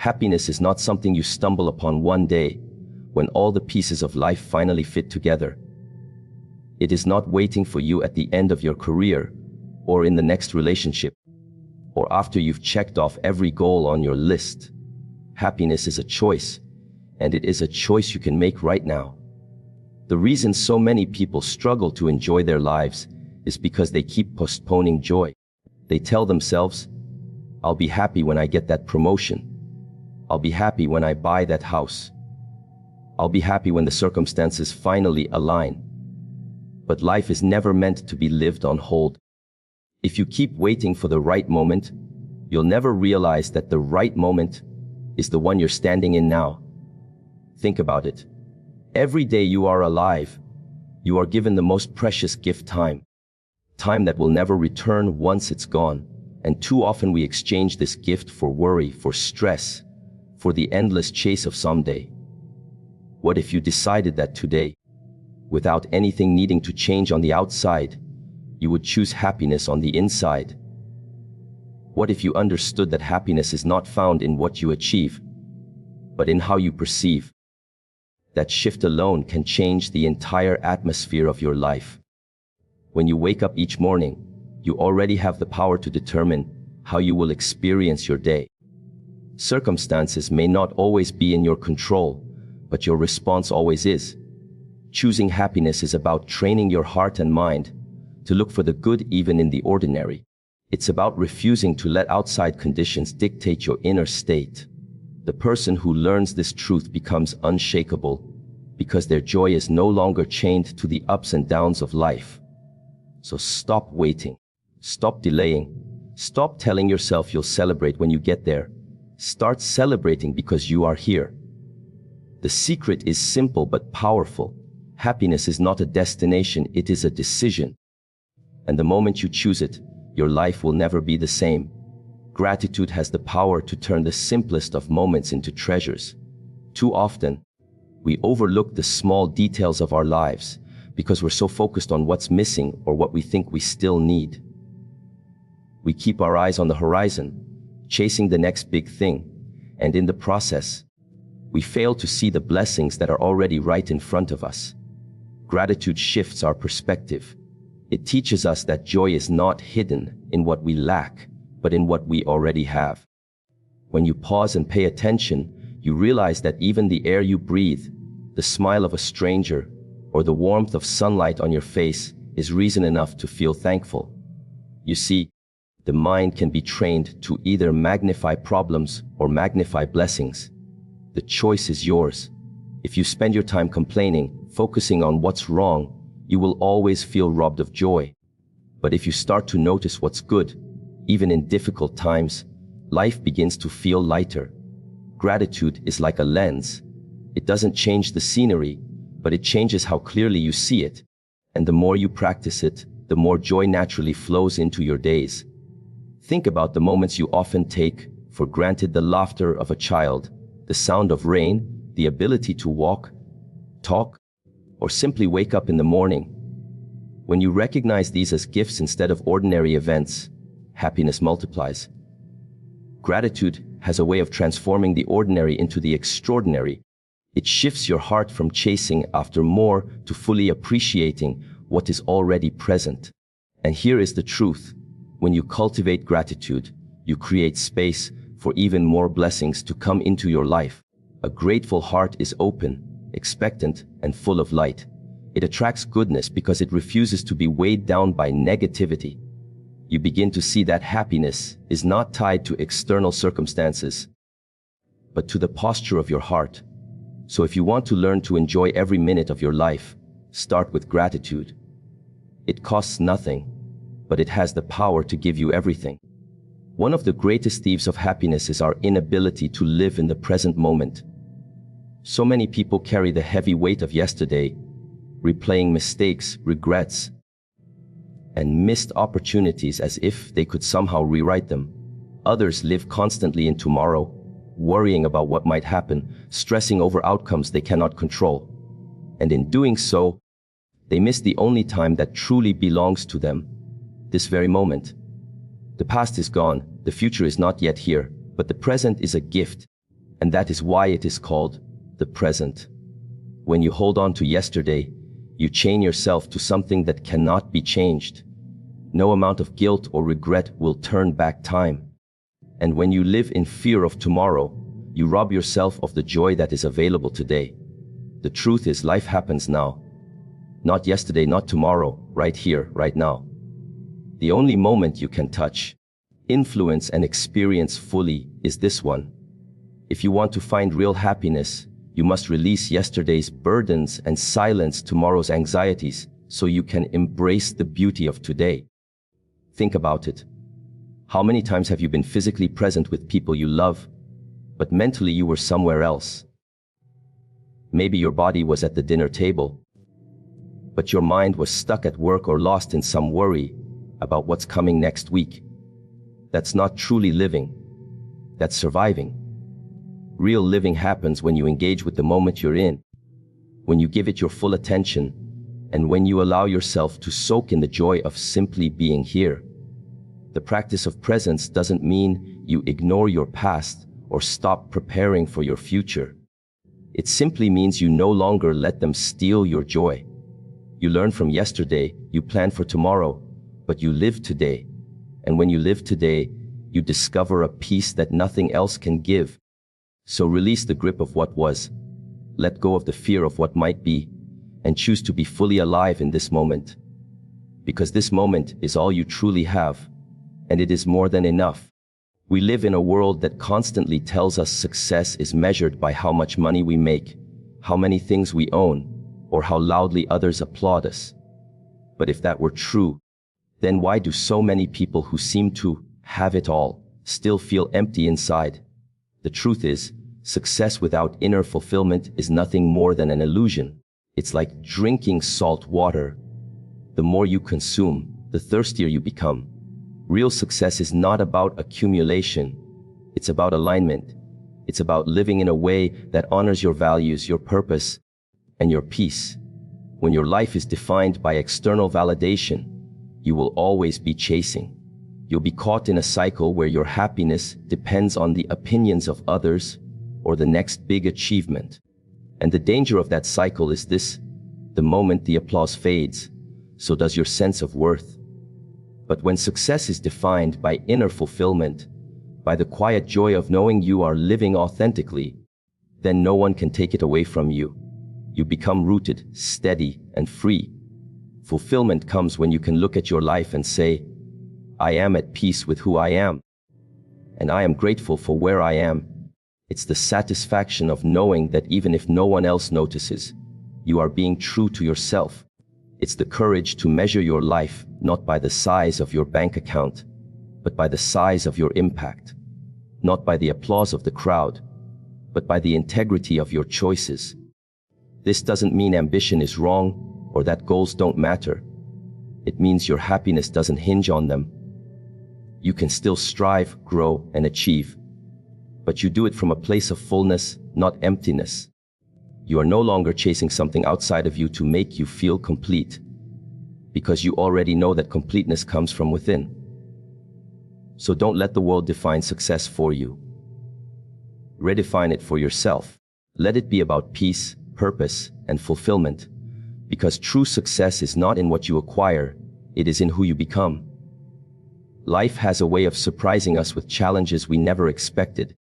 Happiness is not something you stumble upon one day when all the pieces of life finally fit together. It is not waiting for you at the end of your career or in the next relationship or after you've checked off every goal on your list. Happiness is a choice, and it is a choice you can make right now. The reason so many people struggle to enjoy their lives is because they keep postponing joy. They tell themselves, "I'll be happy when I get that promotion. I'll be happy when I buy that house. I'll be happy when the circumstances finally align." But life is never meant to be lived on hold. If you keep waiting for the right moment, you'll never realize that the right moment is the one you're standing in now. Think about it. Every day you are alive, you are given the most precious gift, time. Time that will never return once it's gone. And too often we exchange this gift for worry, for stress, for the endless chase of someday. What if you decided that today, without anything needing to change on the outside, you would choose happiness on the inside? What if you understood that happiness is not found in what you achieve, but in how you perceive? That shift alone can change the entire atmosphere of your life. When you wake up each morning, you already have the power to determine how you will experience your day. Circumstances may not always be in your control, but your response always is. Choosing happiness is about training your heart and mind to look for the good even in the ordinary. It's about refusing to let outside conditions dictate your inner state. The person who learns this truth becomes unshakable because their joy is no longer chained to the ups and downs of life. So stop waiting. Stop delaying. Stop telling yourself you'll celebrate when you get there. Start celebrating because you are here. The secret is simple but powerful. Happiness is not a destination, it is a decision. And the moment you choose it, your life will never be the same. Gratitude has the power to turn the simplest of moments into treasures. Too often, we overlook the small details of our lives because we're so focused on what's missing or what we think we still need. We keep our eyes on the horizon, chasing the next big thing, and in the process, we fail to see the blessings that are already right in front of us. Gratitude shifts our perspective. It teaches us that joy is not hidden in what we lack, but in what we already have. When you pause and pay attention, you realize that even the air you breathe, the smile of a stranger, or the warmth of sunlight on your face is reason enough to feel thankful. You see, the mind can be trained to either magnify problems or magnify blessings. The choice is yours. If you spend your time complaining, focusing on what's wrong, you will always feel robbed of joy. But if you start to notice what's good, even in difficult times, life begins to feel lighter. Gratitude is like a lens. It doesn't change the scenery, but it changes how clearly you see it. And the more you practice it, the more joy naturally flows into your days. Think about the moments you often take for granted: the laughter of a child, the sound of rain, the ability to walk, talk, or simply wake up in the morning. When you recognize these as gifts instead of ordinary events, happiness multiplies. Gratitude has a way of transforming the ordinary into the extraordinary. It shifts your heart from chasing after more to fully appreciating what is already present. And here is the truth. When you cultivate gratitude, you create space for even more blessings to come into your life. A grateful heart is open, expectant, and full of light. It attracts goodness because it refuses to be weighed down by negativity. You begin to see that happiness is not tied to external circumstances, but to the posture of your heart. So if you want to learn to enjoy every minute of your life, start with gratitude. It costs nothing, but it has the power to give you everything. One of the greatest thieves of happiness is our inability to live in the present moment. So many people carry the heavy weight of yesterday, replaying mistakes, regrets, and missed opportunities as if they could somehow rewrite them. Others live constantly in tomorrow, worrying about what might happen, stressing over outcomes they cannot control. And in doing so, they miss the only time that truly belongs to them, this very moment. The past is gone, the future is not yet here, but the present is a gift. And that is why it is called the present. When you hold on to yesterday, you chain yourself to something that cannot be changed. No amount of guilt or regret will turn back time. And when you live in fear of tomorrow, you rob yourself of the joy that is available today. The truth is, life happens now. Not yesterday, not tomorrow, right here, right now. The only moment you can touch, influence, and experience fully is this one. If you want to find real happiness, you must release yesterday's burdens and silence tomorrow's anxieties so you can embrace the beauty of today. Think about it. How many times have you been physically present with people you love, but mentally you were somewhere else? Maybe your body was at the dinner table, but your mind was stuck at work or lost in some worry about what's coming next week. That's not truly living. That's surviving. Real living happens when you engage with the moment you're in, when you give it your full attention, and when you allow yourself to soak in the joy of simply being here. The practice of presence doesn't mean you ignore your past or stop preparing for your future. It simply means you no longer let them steal your joy. You learn from yesterday, you plan for tomorrow, but you live today. And when you live today, you discover a peace that nothing else can give. So release the grip of what was, let go of the fear of what might be, and choose to be fully alive in this moment. Because this moment is all you truly have, and it is more than enough. We live in a world that constantly tells us success is measured by how much money we make, how many things we own, or how loudly others applaud us. But if that were true, then why do so many people who seem to have it all still feel empty inside? The truth is, success without inner fulfillment is nothing more than an illusion. It's like drinking salt water. The more you consume, the thirstier you become. Real success is not about accumulation. It's about alignment. It's about living in a way that honors your values, your purpose, and your peace. When your life is defined by external validation, you will always be chasing. You'll be caught in a cycle where your happiness depends on the opinions of others or the next big achievement. And the danger of that cycle is this: the moment the applause fades, so does your sense of worth. But when success is defined by inner fulfillment, by the quiet joy of knowing you are living authentically, then no one can take it away from you. You become rooted, steady, and free. Fulfillment comes when you can look at your life and say, I am at peace with who I am, and I am grateful for where I am. It's the satisfaction of knowing that even if no one else notices, you are being true to yourself. It's the courage to measure your life not by the size of your bank account, but by the size of your impact. Not by the applause of the crowd, but by the integrity of your choices. This doesn't mean ambition is wrong or that goals don't matter. It means your happiness doesn't hinge on them. You can still strive, grow, and achieve, but you do it from a place of fullness, not emptiness. You are no longer chasing something outside of you to make you feel complete, because you already know that completeness comes from within. So don't let the world define success for you. Redefine it for yourself. Let it be about peace, purpose, and fulfillment, because true success is not in what you acquire, it is in who you become. Life has a way of surprising us with challenges we never expected.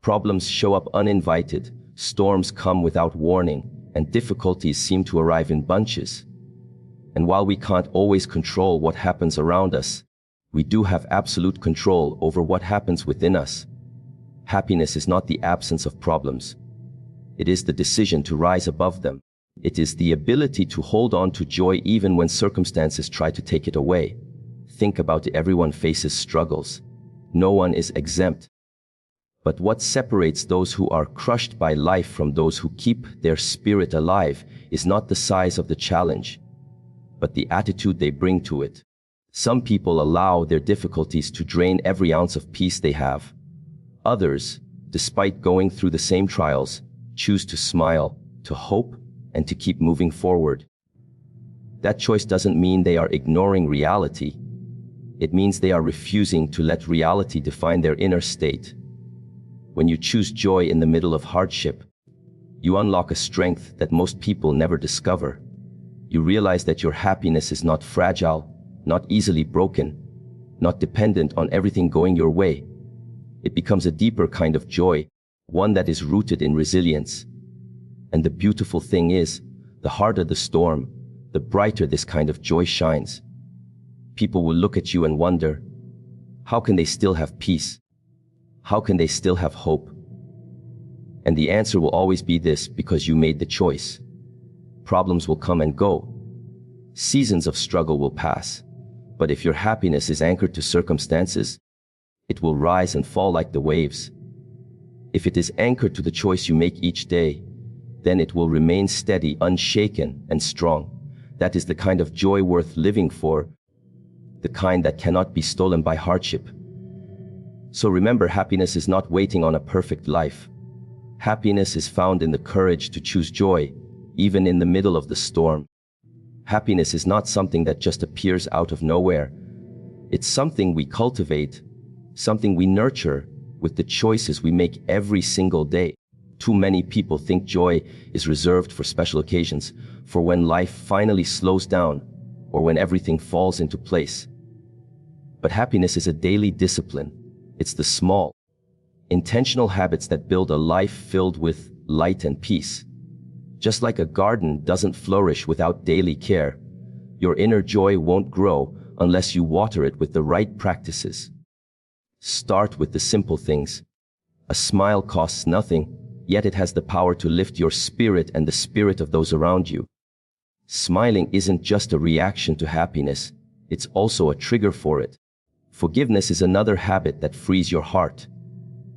Problems show up uninvited, storms come without warning, and difficulties seem to arrive in bunches. And while we can't always control what happens around us, we do have absolute control over what happens within us. Happiness is not the absence of problems. It is the decision to rise above them. It is the ability to hold on to joy even when circumstances try to take it away. Think about it, everyone faces struggles. No one is exempt. But what separates those who are crushed by life from those who keep their spirit alive is not the size of the challenge, but the attitude they bring to it. Some people allow their difficulties to drain every ounce of peace they have. Others, despite going through the same trials, choose to smile, to hope, and to keep moving forward. That choice doesn't mean they are ignoring reality. It means they are refusing to let reality define their inner state. When you choose joy in the middle of hardship, you unlock a strength that most people never discover. You realize that your happiness is not fragile, not easily broken, not dependent on everything going your way. It becomes a deeper kind of joy, one that is rooted in resilience. And the beautiful thing is, the harder the storm, the brighter this kind of joy shines. People will look at you and wonder, how can they still have peace? How can they still have hope? And the answer will always be this: because you made the choice. Problems will come and go. Seasons of struggle will pass. But if your happiness is anchored to circumstances, it will rise and fall like the waves. If it is anchored to the choice you make each day, then it will remain steady, unshaken, and strong. That is the kind of joy worth living for, the kind that cannot be stolen by hardship. So remember, happiness is not waiting on a perfect life. Happiness is found in the courage to choose joy, even in the middle of the storm. Happiness is not something that just appears out of nowhere. It's something we cultivate, something we nurture with the choices we make every single day. Too many people think joy is reserved for special occasions, for when life finally slows down or when everything falls into place. But happiness is a daily discipline. It's the small, intentional habits that build a life filled with light and peace. Just like a garden doesn't flourish without daily care, your inner joy won't grow unless you water it with the right practices. Start with the simple things. A smile costs nothing, yet it has the power to lift your spirit and the spirit of those around you. Smiling isn't just a reaction to happiness, it's also a trigger for it. Forgiveness is another habit that frees your heart.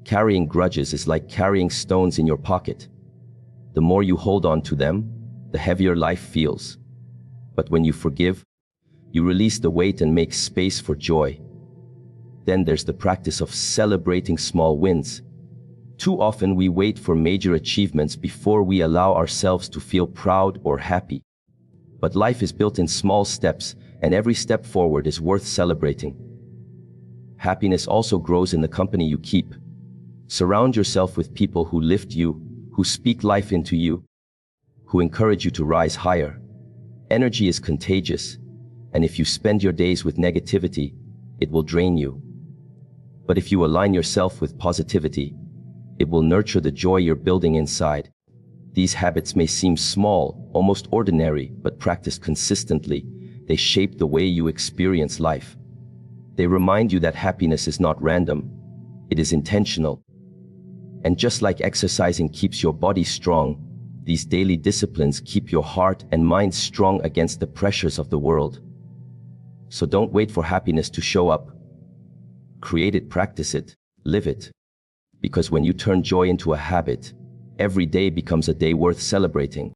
Carrying grudges is like carrying stones in your pocket. The more you hold on to them, the heavier life feels. But when you forgive, you release the weight and make space for joy. Then there's the practice of celebrating small wins. Too often we wait for major achievements before we allow ourselves to feel proud or happy. But life is built in small steps, and every step forward is worth celebrating. Happiness also grows in the company you keep. Surround yourself with people who lift you, who speak life into you, who encourage you to rise higher. Energy is contagious, and if you spend your days with negativity, it will drain you. But if you align yourself with positivity, it will nurture the joy you're building inside. These habits may seem small, almost ordinary, but practiced consistently, they shape the way you experience life. They remind you that happiness is not random, it is intentional. And just like exercising keeps your body strong, these daily disciplines keep your heart and mind strong against the pressures of the world. So don't wait for happiness to show up. Create it, practice it, live it. Because when you turn joy into a habit, every day becomes a day worth celebrating.